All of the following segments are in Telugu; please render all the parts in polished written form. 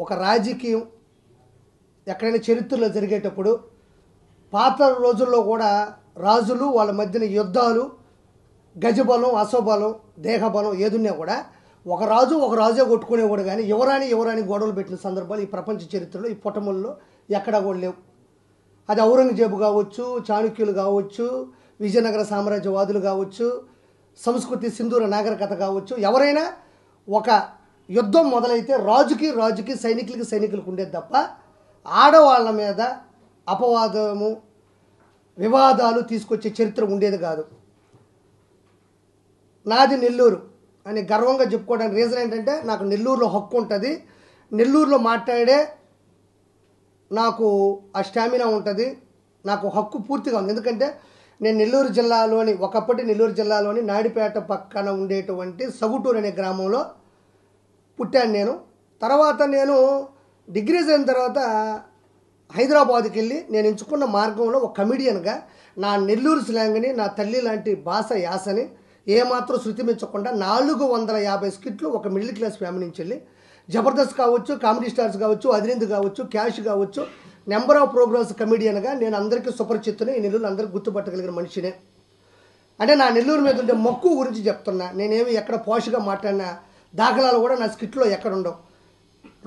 ఒక రాజకీయం ఎక్కడైనా చరిత్రలో జరిగేటప్పుడు పాత రోజుల్లో కూడా రాజులు వాళ్ళ మధ్యన యుద్ధాలు, గజబలం, అశ్వబలం, దేహబలం ఏదున్నా కూడా ఒక రాజే కొట్టుకునేవాడు. కానీ ఎవరాని గొడవలు పెట్టిన సందర్భాలు ఈ ప్రపంచ చరిత్రలో ఈ పుటముల్లో ఎక్కడా కూడా లేవు. అది ఔరంగజేబు కావచ్చు, చాణక్యులు కావచ్చు, విజయనగర సామ్రాజ్యవాదులు కావచ్చు, సంస్కృతి సింధూర నాగరికత కావచ్చు, ఎవరైనా ఒక యుద్ధం మొదలైతే రాజుకి సైనికులకు ఉండేది తప్ప ఆడవాళ్ళ మీద అపవాదము, వివాదాలు తీసుకొచ్చే చరిత్ర ఉండేది కాదు. నాది నెల్లూరు అని గర్వంగా చెప్పుకోవడానికి రీజన్ ఏంటంటే నాకు నెల్లూరులో హక్కు ఉంటుంది. నెల్లూరులో మాట్లాడే నాకు ఆ స్టామినా ఉంటుంది. నాకు హక్కు పూర్తిగా ఉంది. ఎందుకంటే నేను ఒకప్పటి నెల్లూరు జిల్లాలోని నాయుడుపేట పక్కన ఉండేటువంటి సగుటూరు అనే గ్రామంలో పుట్టాను నేను. తర్వాత నేను డిగ్రీ అయిన తర్వాత హైదరాబాద్కి వెళ్ళి నేను ఎంచుకున్న మార్గంలో ఒక కమిడియన్గా నా నెల్లూరు స్లాంగ్ని, నా తల్లి లాంటి భాష యాసని ఏమాత్రం శృతిమించకుండా 450 స్కిట్లు ఒక మిడిల్ క్లాస్ ఫ్యామిలీ నుంచి వెళ్ళి జబర్దస్త్ కావచ్చు, కామెడీ స్టార్స్ కావచ్చు, అదిరింద్ కావచ్చు, క్యాష్ కావచ్చు, నెంబర్ ఆఫ్ ప్రోగ్రామ్స్ కమిడియన్గా నేను అందరికీ సుపరిచితుని, ఈ నెల్లూరు అందరికీ గుర్తుపట్టగలిగిన మనిషినే. అంటే నా నెల్లూరు మీద ఉండే మక్కువ గురించి చెప్తున్నా. నేనేమి ఎక్కడ పోషగా మాట్లాడిన దాఖలాలు కూడా నా స్కిట్లో ఎక్కడుండవు.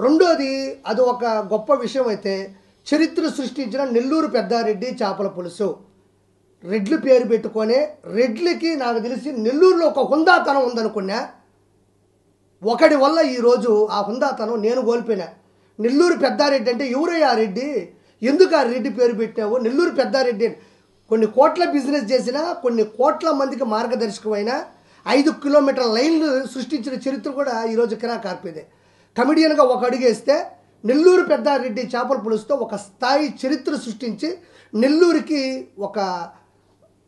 రెండోది, అది ఒక గొప్ప విషయం అయితే, చరిత్ర సృష్టించిన నెల్లూరు పెద్దారెడ్డి చేపల పులుసు రెడ్లు పేరు పెట్టుకొని, రెడ్లకి నాకు తెలిసి నెల్లూరులో ఒక హుందాతనం ఉందనుకున్నా. ఒకటి వల్ల ఈరోజు ఆ హుందాతనం నేను కోల్పోయినా. నెల్లూరు పెద్దారెడ్డి అంటే ఎవరయ్యా ఆ రెడ్డి, ఎందుకు ఆ రెడ్డి పేరు పెట్టావు? నెల్లూరు పెద్దారెడ్డి కొన్ని కోట్ల బిజినెస్ చేసిన, కొన్ని కోట్ల మందికి మార్గదర్శకమైన 5 కిలోమీటర్ల లైన్లు సృష్టించిన చరిత్ర కూడా ఈరోజు కిరాకార్పేదే. కమిడియన్గా ఒక అడుగేస్తే నెల్లూరు పెద్దారెడ్డి చేపల పులుసుతో ఒక స్థాయి చరిత్ర సృష్టించి నెల్లూరుకి ఒక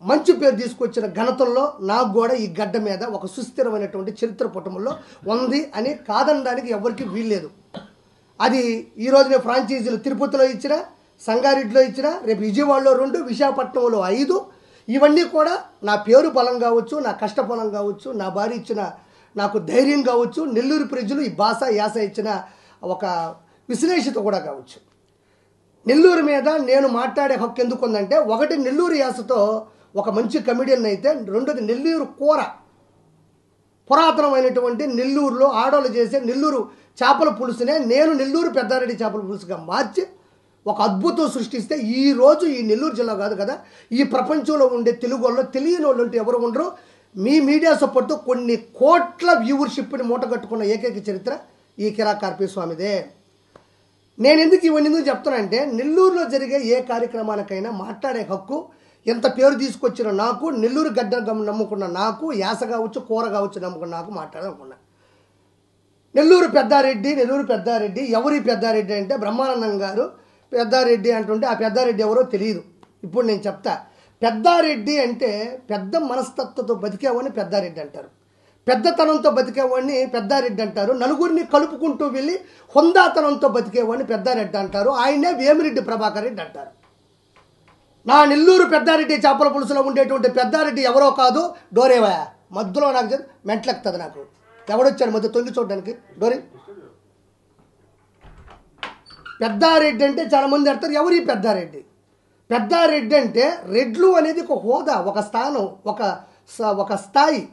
మంచి పేరు తీసుకొచ్చిన ఘనతల్లో నాకు కూడా ఈ గడ్డ మీద ఒక సుస్థిరమైనటువంటి చరిత్ర పుటముల్లో ఉంది అని కాదనడానికి ఎవరికి వీల్లేదు. అది ఈరోజు నేను ఫ్రాంచైజీలు తిరుపతిలో ఇచ్చిన, సంగారెడ్డిలో ఇచ్చిన, రేపు విజయవాడలో 2, విశాఖపట్నంలో 5. ఇవన్నీ కూడా నా పేరు బలం కావచ్చు, నా కష్టఫలం కావచ్చు, నా భార్య ఇచ్చిన నాకు ధైర్యం కావచ్చు, నెల్లూరు ప్రజలు ఈ భాష యాస ఇచ్చిన ఒక విశ్లేషత కూడా కావచ్చు. నెల్లూరు మీద నేను మాట్లాడే హక్కు ఎందుకు ఉందంటే, ఒకటి నెల్లూరు యాసతో ఒక మంచి కమిడియన్ అయితే, రెండోది నెల్లూరు కూర, పురాతనమైనటువంటి నెల్లూరులో ఆడవాళ్ళు చేసే నెల్లూరు చేపల పులుసునే నేను నెల్లూరు పెద్దారెడ్డి చేపల పులుసుగా మార్చి ఒక అద్భుతం సృష్టిస్తే ఈరోజు ఈ నెల్లూరు జిల్లా కాదు కదా, ఈ ప్రపంచంలో ఉండే తెలుగు వాళ్ళు తెలియని వాళ్ళు ఉంటే ఎవరు ఉండరు. మీ మీడియా సపోర్ట్తో కొన్ని కోట్ల వ్యూవర్షిప్ని మూటగట్టుకున్న ఏకైక చరిత్ర ఈ కిరాకార్పి స్వామిదే. నేను ఎందుకు చెప్తానంటే, నెల్లూరులో జరిగే ఏ కార్యక్రమానికైనా మాట్లాడే హక్కు ఎంత పేరు తీసుకొచ్చిన నాకు, నెల్లూరు గడ్డ నమ్ముకున్న నాకు, యాస కావచ్చు, కూర కావచ్చు నమ్ముకున్న నాకు మాట్లాడాలనుకున్నా. నెల్లూరు పెద్దారెడ్డి ఎవరి పెద్దారెడ్డి అంటే బ్రహ్మానందం గారు పెద్దారెడ్డి అంటుంటే ఆ పెద్దారెడ్డి ఎవరో తెలియదు. ఇప్పుడు నేను చెప్తా. పెద్దారెడ్డి అంటే పెద్ద మనస్తత్వంతో బతికేవాడిని పెద్దారెడ్డి అంటారు, పెద్దతనంతో బతికేవాడిని పెద్దారెడ్డి అంటారు, నలుగురిని కలుపుకుంటూ వెళ్ళి హుందాతనంతో బతికేవాడిని పెద్దారెడ్డి అంటారు. ఆయనే వేమిరెడ్డి ప్రభాకర్ రెడ్డి అంటారు. నా నెల్లూరు పెద్దారెడ్డి చేపల పులుసులో ఉండేటువంటి పెద్దారెడ్డి ఎవరో కాదు, డోరేవా మధ్యలో నాకు మెంట్లెక్కుతుంది. నాకు ఎవడొచ్చాడు మధ్య తొంగి చూడడానికి? డోరే పెద్దారెడ్డి అంటే చాలామంది అంటారు, ఎవరి పెద్దారెడ్డి? పెద్దారెడ్డి అంటే రెడ్లు అనేది ఒక హోదా, ఒక స్థానం, ఒక స్థాయి.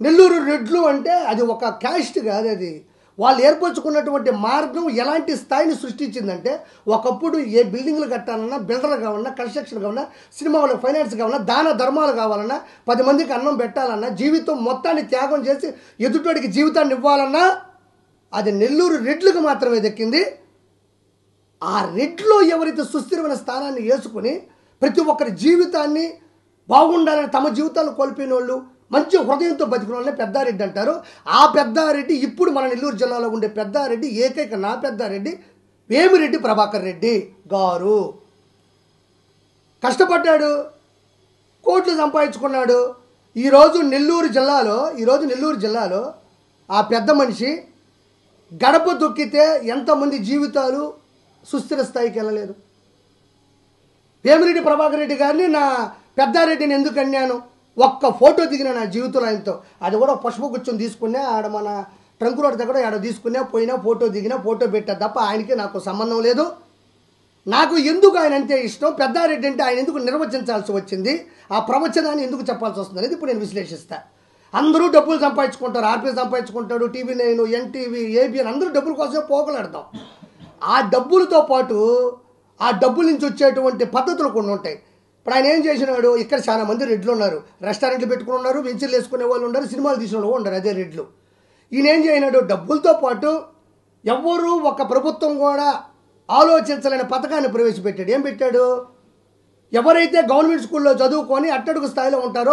నెల్లూరు రెడ్లు అంటే అది ఒక క్యాస్ట్ కాదు. అది వాళ్ళు ఏర్పరచుకున్నటువంటి మార్గం ఎలాంటి స్థాయిని సృష్టించిందంటే, ఒకప్పుడు ఏ బిల్డింగ్లు కట్టాలన్నా, బిల్డర్ కావాలన్నా, కన్స్ట్రక్షన్ కావాలన్నా, సినిమా వాళ్ళకి ఫైనాన్స్ కావాలన్నా, దాన ధర్మాలు కావాలన్నా, 10 మందికి అన్నం పెట్టాలన్నా, జీవితం మొత్తాన్ని త్యాగం చేసి ఎదుటోడికి జీవితాన్ని ఇవ్వాలన్నా అది నెల్లూరు రెడ్లకు మాత్రమే దక్కింది. ఆ రెడ్లో ఎవరైతే సుస్థిరమైన స్థానాన్ని వేసుకుని ప్రతి ఒక్కరి జీవితాన్ని బాగుండాలని తమ జీవితాలు కోల్పోయిన వాళ్ళు, మంచి హృదయంతో బతికిన వాళ్ళని పెద్దారెడ్డి అంటారు. ఆ పెద్దారెడ్డి ఇప్పుడు మన నెల్లూరు జిల్లాలో ఉండే పెద్దారెడ్డి, ఏకైక నా పెద్దారెడ్డి వేమిరెడ్డి ప్రభాకర్ రెడ్డి గారు. కష్టపడ్డాడు, కోట్లు సంపాదించుకున్నాడు. ఈరోజు నెల్లూరు జిల్లాలో ఆ పెద్ద మనిషి గడప దొక్కితే ఎంతమంది జీవితాలు సుస్థిర స్థాయికి వెళ్ళలేదు. వేమిరెడ్డి ప్రభాకర్ రెడ్డి గారిని నా పెద్దారెడ్డిని ఎందుకు అన్నాను? ఒక్క ఫోటో దిగిన నా జీవితంలో ఆయనతో, అది కూడా పుష్పగుచ్చం తీసుకునే ఆడ మన ట్రంక్ రోడ్ దగ్గర ఆడ తీసుకున్నా పోయినా ఫోటో దిగినా ఫోటో పెట్టా తప్ప ఆయనకి నాకు సంబంధం లేదు. నాకు ఎందుకు ఆయన అంటే ఇష్టం, పెద్దారెడ్డి అంటే ఆయన ఎందుకు నిర్వచించాల్సి వచ్చింది, ఆ ప్రవచనాన్ని ఎందుకు చెప్పాల్సి వస్తుంది అనేది ఇప్పుడు నేను విశ్లేషిస్తాను. అందరూ డబ్బులు సంపాదించుకుంటారు, ఆర్పీ సంపాదించుకుంటాడు, TV9, NTV, ABN అందరూ డబ్బుల కోసమే పోకలాడతాం. ఆ డబ్బులతో పాటు ఆ డబ్బుల నుంచి వచ్చేటువంటి పద్ధతులు కొన్ని ఉంటాయి. ఇప్పుడు ఆయన ఏం చేసినాడు, ఇక్కడ చాలా మంది రెడ్లు ఉన్నారు, రెస్టారెంట్లు పెట్టుకుని ఉన్నారు, వెంచర్లు వేసుకునే వాళ్ళు ఉన్నారు, సినిమాలు తీసిన వాళ్ళు ఉన్నారు, అదే రెడ్లు. ఈయన ఏం చేయనాడు, డబ్బులతో పాటు ఎవ్వరూ ఒక ప్రభుత్వం కూడా ఆలోచించలేని పథకాన్ని ప్రవేశపెట్టాడు. ఏం పెట్టాడు, ఎవరైతే గవర్నమెంట్ స్కూల్లో చదువుకొని అట్టడుగు స్థాయిలో ఉంటారో,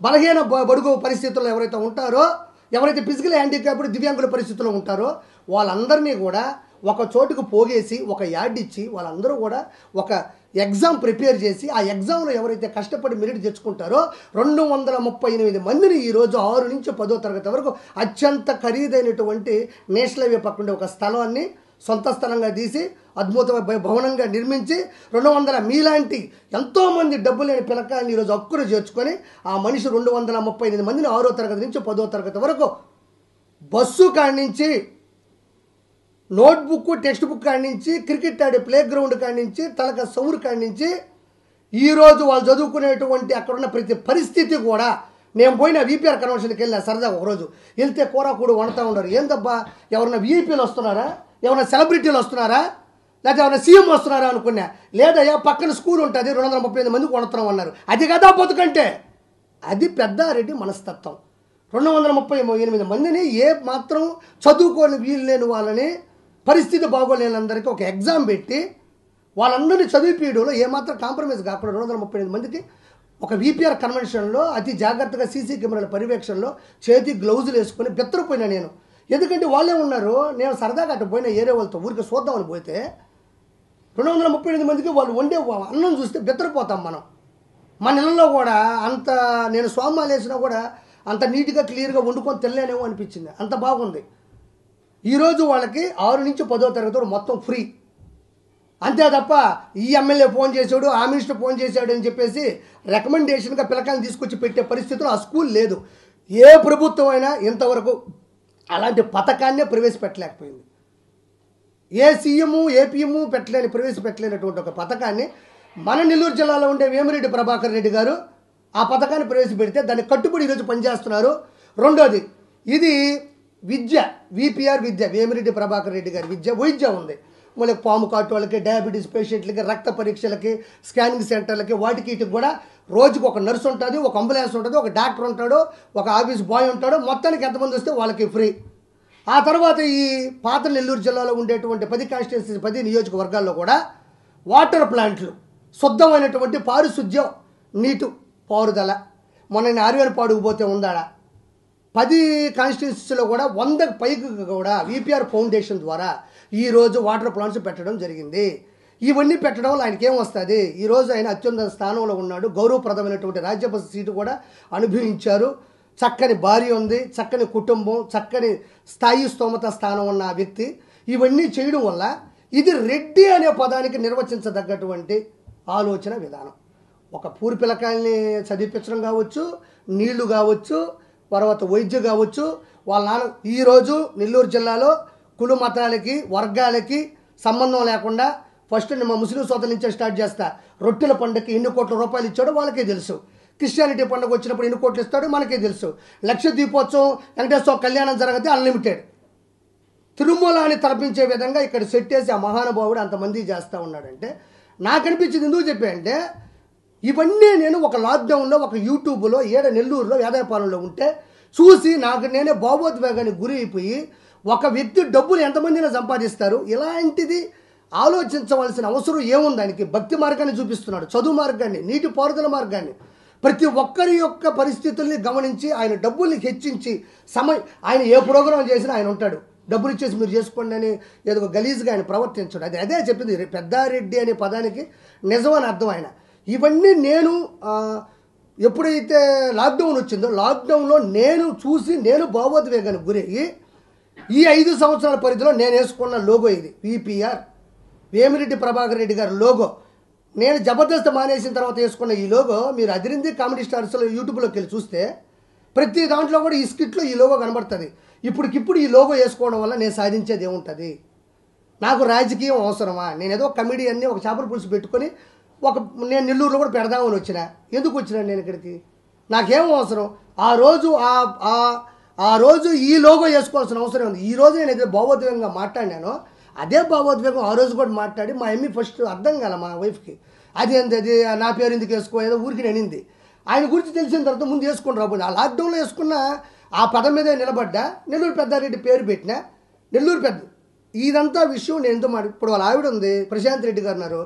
బలహీన బడుగు పరిస్థితుల్లో ఎవరైతే ఉంటారో, ఎవరైతే ఫిజికల్ హ్యాండిక్యాప్డ్ దివ్యాంగుల పరిస్థితుల్లో ఉంటారో వాళ్ళందరినీ కూడా ఒక చోటుకు పోగేసి ఒక యాడ్ ఇచ్చి వాళ్ళందరూ కూడా ఒక ఎగ్జామ్ ప్రిపేర్ చేసి ఆ ఎగ్జామ్లో ఎవరైతే కష్టపడి మెరిట్ తెచ్చుకుంటారో 238 మందిని ఈరోజు 6 నుంచి 10వ తరగతి వరకు అత్యంత ఖరీదైనటువంటి నేషనల్ హైవే పక్కన ఒక స్థలాన్ని సొంత స్థలంగా తీసి అద్భుతమైన భవనంగా నిర్మించి 200 మీలాంటి ఎంతోమంది డబ్బు లేని పిల్లకాయని ఈరోజు హక్కును చేర్చుకొని ఆ మనిషి 238 మందిని 6వ తరగతి నుంచి 10వ తరగతి వరకు బస్సు కాడి నుంచి, నోట్బుక్ టెక్స్ట్ బుక్ కాడి నుంచి, క్రికెట్ ఆడే ప్లే గ్రౌండ్ కాడి నుంచి, తలక సౌరు కాడి నుంచి ఈరోజు వాళ్ళు చదువుకునేటువంటి అక్కడున్న ప్రతి పరిస్థితి కూడా. నేను పోయిన VPR కన్వెన్షన్కి వెళ్ళిన సరదాగా ఒకరోజు వెళ్తే కూరకూడు వండుతూ ఉన్నారు. ఏందబ్బా ఎవరన్నా VIPలు వస్తున్నారా, ఎవరైనా సెలబ్రిటీలు వస్తున్నారా, లేకపోతే ఎవరైనా CM వస్తున్నారా అనుకున్నా. లేదయ్యా పక్కన స్కూల్ ఉంటుంది 235 మందికి వండుతున్నాం అన్నారు. అది కదా బతుకంటే, అది పెద్దారెడ్డి మనస్తత్వం. 238 మందిని ఏ మాత్రం చదువుకొని వీలు లేని వాళ్ళని, పరిస్థితి బాగోలేనందరికీ ఒక ఎగ్జామ్ పెట్టి వాళ్ళందరినీ చదివిపీయడంలో ఏమాత్రం కాంప్రమైజ్ కాకుండా 238 మందికి ఒక VPR కన్వెన్షన్లో అతి జాగ్రత్తగా CC కెమెరాల పర్యవేక్షణలో చేతి గ్లౌజులు వేసుకొని బెత్తరపోయినా నేను. ఎందుకంటే వాళ్ళే ఉన్నారు, నేను సరదాగా అటు పోయిన ఏరే వాళ్ళతో ఊరికి చూద్దామని పోతే 238 మందికి వాళ్ళు వండే అన్నం చూస్తే బెత్తరపోతాం మనం. మన ఇళ్ళలో కూడా అంత నేను స్వామాలు వేసినా కూడా అంత నీట్గా క్లియర్గా వండుకొని తెల్లేనేమో అనిపించింది, అంత బాగుంది. ఈరోజు వాళ్ళకి 6 నుంచి 10వ తరగతి మొత్తం ఫ్రీ. అంతే తప్ప ఈ ఎమ్మెల్యే ఫోన్ చేశాడు, ఆ మినిస్టర్ ఫోన్ చేశాడు అని చెప్పేసి రికమెండేషన్గా పిల్లకాయలు తీసుకొచ్చి పెట్టే పరిస్థితులు ఆ స్కూల్ లేదు. ఏ ప్రభుత్వం అయినా ఇంతవరకు అలాంటి పథకాన్నే ప్రవేశపెట్టలేకపోయింది. ఏ CM, APM ప్రవేశపెట్టలేనటువంటి ఒక పథకాన్ని మన నెల్లూరు జిల్లాలో ఉండే వేమిరెడ్డి ప్రభాకర్ రెడ్డి గారు ఆ పథకాన్ని ప్రవేశపెడితే దాన్ని కట్టుబడి ఈరోజు పనిచేస్తున్నారు. రెండోది, ఇది విద్య, VPR విద్య, వేమిరెడ్డి ప్రభాకర్ రెడ్డి గారి వైద్య ఉంది. మళ్ళీ పాము కాటు వాళ్ళకి, డయాబెటీస్ పేషెంట్లకి, రక్త పరీక్షలకి, స్కానింగ్ సెంటర్లకి, వాటికి వీటికి కూడా రోజుకు ఒక నర్సు ఉంటుంది, ఒక అంబులెన్స్ ఉంటుంది, ఒక డాక్టర్ ఉంటాడు, ఒక ఆఫీస్ బాయ్ ఉంటాడు. మొత్తానికి ఎంతమంది వస్తే వాళ్ళకి ఫ్రీ. ఆ తర్వాత ఈ పాత నెల్లూరు జిల్లాలో ఉండేటువంటి 10 కాన్స్టిట్యున్సీ 10 నియోజకవర్గాల్లో కూడా వాటర్ ప్లాంట్లు, శుద్ధమైనటువంటి పారిశుద్ధ్యం, నీటు పారుదల. మొన్న నేను ఆర్వేనపాడుకు పోతే ఉందాడా 10 కాన్స్టిట్యున్సీలో కూడా 100కి పైకి కూడా VPR ఫౌండేషన్ ద్వారా ఈరోజు వాటర్ ప్లాంట్స్ పెట్టడం జరిగింది. ఇవన్నీ పెట్టడం వల్ల ఆయనకి ఏమొస్తుంది, ఈరోజు ఆయన అత్యున్నత స్థానంలో ఉన్నాడు, గౌరవప్రదమైనటువంటి రాజ్యసభ సీటు కూడా అనుభవించారు, చక్కని భార్య ఉంది, చక్కని కుటుంబం, చక్కని స్థాయి స్తోమత స్థానం ఉన్న వ్యక్తి. ఇవన్నీ చేయడం వల్ల ఇది రెడ్డి అనే పదానికి నిర్వచించదగ్గటువంటి ఆలోచన విధానం. ఒక పూరి పిల్లకాయల్ని చదివించడం కావచ్చు, నీళ్లు కావచ్చు, తర్వాత వైద్యం కావచ్చు. వాళ్ళ నాన్న ఈరోజు నెల్లూరు జిల్లాలో కుల మతాలకి వర్గాలకి సంబంధం లేకుండా ఫస్ట్ మా ముస్లిం సోదరుల నుంచే స్టార్ట్ చేస్తా. రొట్టెల పండుగకి ఎన్ని కోట్ల రూపాయలు ఇచ్చాడో వాళ్ళకే తెలుసు. క్రిస్టియానిటీ పండుగ వచ్చినప్పుడు ఎన్ని కోట్లు ఇస్తాడో మనకే తెలుసు. లక్ష దీపోత్సవం, వెంకటేశ్వర కళ్యాణం జరిగితే అన్లిమిటెడ్. తిరుమల అని తలపించే విధంగా ఇక్కడ సెట్ చేసి ఆ మహానుభావుడు అంతమంది చేస్తూ ఉన్నాడంటే నాకు అనిపించింది. ఎందుకు చెప్పానంటే ఇవన్నీ నేను ఒక లాక్డౌన్లో ఒక యూట్యూబ్లో నెల్లూరులో వేదాయపాలెంలో ఉంటే చూసి నాకు నేనే భావోద్వేగానికి గురి అయిపోయి, ఒక వ్యక్తి డబ్బులు ఎంతమందిని సంపాదిస్తారు, ఇలాంటిది ఆలోచించవలసిన అవసరం ఏముంది? దానికి భక్తి మార్గాన్ని చూపిస్తున్నాడు, చదువు మార్గాన్ని, నీటి పారుదల మార్గాన్ని, ప్రతి ఒక్కరి యొక్క పరిస్థితుల్ని గమనించి ఆయన డబ్బుల్ని హెచ్చించి ఆయన ఏ ప్రోగ్రాం చేసినా ఆయన ఉంటాడు, డబ్బులు ఇచ్చేసి మీరు చేసుకోండి అని ఏదో గలీజ్గా ఆయన ప్రవర్తించడు. అదే చెప్పింది పెద్దారెడ్డి అనే పదానికి నిజమని అర్థం. ఆయన ఇవన్నీ నేను ఎప్పుడైతే లాక్డౌన్ వచ్చిందో లాక్డౌన్లో నేను చూసి నేను భావోద్వేగానికి గురయ్యి ఈ 5 సంవత్సరాల పరిధిలో నేను వేసుకున్న లోగో ఇది VPR వేమిరెడ్డి ప్రభాకర్ రెడ్డి గారి లోగో. నేను జబర్దస్త్ మానేసిన తర్వాత వేసుకున్న ఈ లోగో మీరు అదిరింది కామెడీ స్టార్స్లో యూట్యూబ్లోకి వెళ్ళి చూస్తే ప్రతి దాంట్లో కూడా ఈ స్కిట్లో ఈ లోగో కనబడుతుంది. ఇప్పటికిప్పుడు ఈ లోగో వేసుకోవడం వల్ల నేను సాధించేది ఏముంటుంది? నాకు రాజకీయం అవసరమా? నేను ఏదో కమిడియన్ని ఒక చేపల పులుసు పెట్టుకొని నేను నెల్లూరులో కూడా పెడదామని వచ్చిన. ఎందుకు వచ్చినా నేను ఇక్కడికి? నాకేం అవసరం? ఆ రోజు ఈ లోగో వేసుకోవాల్సిన అవసరం ఉంది. ఈ రోజు నేను ఏదైతే భావోద్వేగంగా మాట్లాడినానో అదే భావోద్వేగం ఆ రోజు కూడా మాట్లాడి మా ఎమ్మి ఫస్ట్ అర్థం కాల మా వైఫ్కి. అది నా పేరు ఎందుకు వేసుకో, ఏదో ఊరికి నేనింది. ఆయన గురించి తెలిసిన తర్వాత ముందు వేసుకుని రాబోదు. ఆ లాక్డౌన్లో వేసుకున్న ఆ పదం మీదే నిలబడ్డా. నెల్లూరు పెద్దారెడ్డి పేరు పెట్టినా. నెల్లూరు పెద్ద ఇదంతా విషయం నేను ఎందుకు ఇప్పుడు వాళ్ళ ఆవిడ ఉంది ప్రశాంత్ రెడ్డి గారు ఉన్నారు,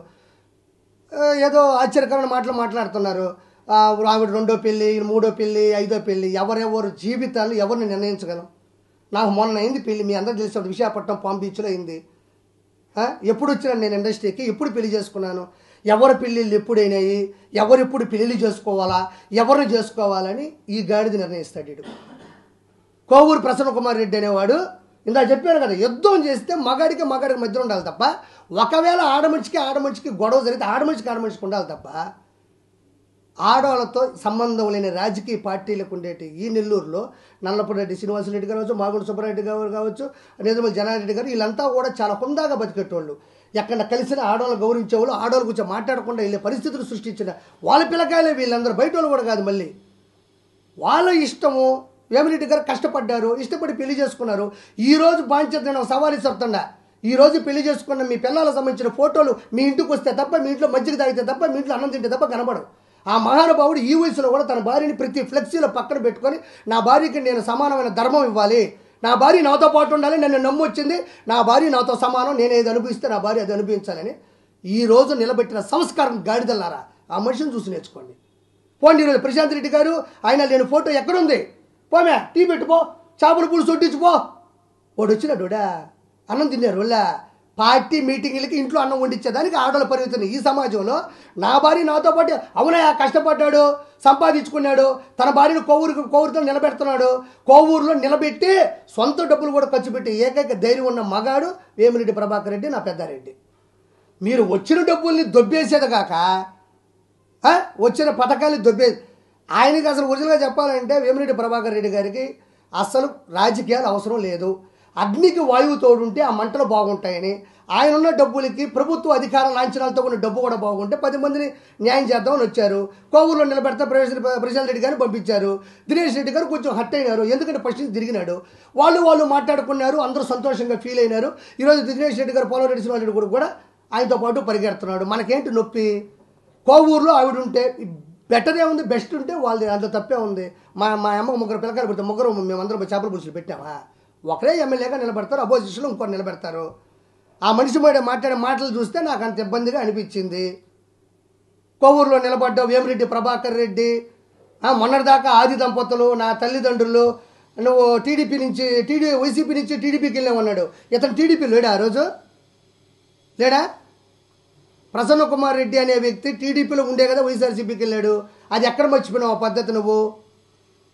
ఏదో ఆశ్చర్యకరమైన మాటలు మాట్లాడుతున్నారు. ఆవిడ 2వ పెళ్ళి, 3వ పెళ్ళి, 5వ పెళ్ళి. ఎవరెవరు జీవితాలు ఎవరిని నిర్ణయించగలం? నాకు మొన్న అయింది పెళ్ళి, మీ అందరూ తెలిసిన విశాఖపట్నం పామ్ బీచ్లో అయింది. ఎప్పుడు వచ్చినా నేను ఇండస్ట్రీకి, ఎప్పుడు పెళ్లి చేసుకున్నాను, ఎవరి పెళ్ళిళ్ళు ఎప్పుడైనాయి, ఎవరెప్పుడు పెళ్ళిళ్ళు చేసుకోవాలా, ఎవరిని చేసుకోవాలని ఈ గాడిద నిర్ణయిస్తాడు వీడు. కోవూరు ప్రసన్న కుమార్ రెడ్డి అనేవాడు ఇందా చెప్పాను కదా, యుద్ధం చేస్తే మగాడికి మధ్య ఉండాలి తప్ప, ఒకవేళ ఆడమనిషికి గొడవ జరిగితే ఆడమనిషికి ఉండాలి తప్ప, ఆడవాళ్ళతో సంబంధం లేని రాజకీయ పార్టీలకు ఉండేటి ఈ నెల్లూరులో నల్లపురెడ్డి శ్రీనివాసరెడ్డి గారు కావచ్చు, మాగుంట సుబ్బారెడ్డి గారు కావచ్చు, నేదుమల జనారెడ్డి గారు, వీళ్ళంతా కూడా చాలా హుందాగా బతికేటోళ్ళు. ఎక్కడ కలిసిన ఆడవాళ్ళు గౌరవించేవాళ్ళు, ఆడవాళ్ళ గురించి మాట్లాడకుండా వెళ్ళే పరిస్థితులు సృష్టించిన వాళ్ళ పిల్లకాయలే వీళ్ళందరూ, బయట వాళ్ళు కూడా కాదు. మళ్ళీ వాళ్ళ ఇష్టము. వేమిరెడ్డి గారు కష్టపడ్డారు, ఇష్టపడి పెళ్లి చేసుకున్నారు. ఈరోజు బాంఛత నేను సవాలు చెప్తుండా, ఈరోజు పెళ్లి చేసుకున్న మీ పిల్లలకు సంబంధించిన ఫోటోలు మీ ఇంటికి వస్తే తప్ప, మీ ఇంట్లో మజ్జిగ తాగితే తప్ప, మీ ఇంట్లో అన్నం తింటే తప్ప కనబడవు. ఆ మహానుభావుడు ఈ వయసులో కూడా తన భార్యని ప్రతి ఫ్లెక్సీలో పక్కన పెట్టుకొని, నా భార్యకి నేను సమానమైన ధర్మం ఇవ్వాలి, నా భార్య నాతో పాటు ఉండాలి, నన్ను నమ్మొచ్చింది, నా భార్య నాతో సమానం, నేను ఏది అనుభవిస్తే నా భార్య అది అనుభవించాలని ఈరోజు నిలబెట్టిన సంస్కారం గాడిదల్లారా, ఆ మనిషిని చూసి నేర్చుకోండి. పోండి. ఈరోజు ప్రశాంత్ రెడ్డి గారు ఆయన లేని ఫోటో ఎక్కడుంది? పోమే, టీ పెట్టుపో, చేపల పులుసు వడ్డించుపో. వాడు వచ్చినాడుడా అన్నం తిన్నారు వాళ్ళ పార్టీ మీటింగ్లకి ఇంట్లో అన్నం వండించేదానికి ఆడవాళ్ళు పరిమితం. ఈ సమాజంలో నా భార్య నాతో పాటు అవునయా కష్టపడ్డాడు, సంపాదించుకున్నాడు, తన భార్యను కోవూరుతో నిలబెడుతున్నాడు, కోవూరులో నిలబెట్టి సొంత డబ్బులు కూడా ఖర్చు పెట్టి ఏకైక ధైర్యం ఉన్న మగాడు వేమిరెడ్డి ప్రభాకర్ రెడ్డి, నా పెద్దారెడ్డి. మీరు వచ్చిన డబ్బుల్ని దొబ్బేసేది కాక వచ్చిన పథకాన్ని దొబ్బేది. ఆయనకి అసలు ఒరిజినల్గా చెప్పాలంటే వేమిరెడ్డి ప్రభాకర్ రెడ్డి గారికి అసలు రాజకీయాలు అవసరం లేదు. అగ్నికి వాయువు తోడుంటే ఆ మంటలు బాగుంటాయని, ఆయన ఉన్న డబ్బులకి ప్రభుత్వ అధికార లాంఛనాలతో ఉన్న డబ్బు కూడా బాగుంటే 10 మందిని న్యాయం చేద్దామని వచ్చారు. కోవూరులో నిలబెడతా ప్రశాంత్ రెడ్డి గారిని పంపించారు. దినేష్ రెడ్డి గారు కొంచెం హర్ట్ అయినారు, ఎందుకంటే ఫస్ట్ నుంచి తిరిగినాడు. వాళ్ళు మాట్లాడుకున్నారు, అందరూ సంతోషంగా ఫీల్ అయినారు. ఈరోజు దినేష్ రెడ్డి గారు పోలవరెడ్డి శ్రీనివాసరెడ్డి గారు కూడా ఆయనతో పాటు పరిగెడుతున్నాడు. మనకేంటి నొప్పి? కోవూరులో ఆవిడ ఉంటే బెటర్ ఏముంది, బెస్ట్ ఉంటే వాళ్ళది, అందులో తప్పే ఉంది. మా అమ్మ 3 పిల్లకాయలు పెడితే 3 మేమందరం చేపల పులుసులు పెట్టామా? ఒకరే ఎమ్మెల్యేగా నిలబెడతారు, అపోజిషన్లో ఇంకోరు నిలబెడతారు. ఆ మనిషి మాట్లాడే మాటలు చూస్తే నాకు అంత ఇబ్బందిగా అనిపించింది. కోవూరులో నిలబడ్డ వేమిరెడ్డి ప్రభాకర్ రెడ్డి, మొన్నటిదాకా ఆది దంపతులు, నా తల్లిదండ్రులు, నువ్వు వైసీపీ నుంచి టీడీపీకి వెళ్ళామన్నాడు. ఇతను టీడీపీ లేడా? ఆ రోజు లేడా? ప్రసన్న కుమార్ రెడ్డి అనే వ్యక్తి టీడీపీలో ఉండే కదా వైఎస్ఆర్సీపీకి వెళ్ళాడు. అది ఎక్కడ మర్చిపోయినావు ఆ పద్ధతి? నువ్వు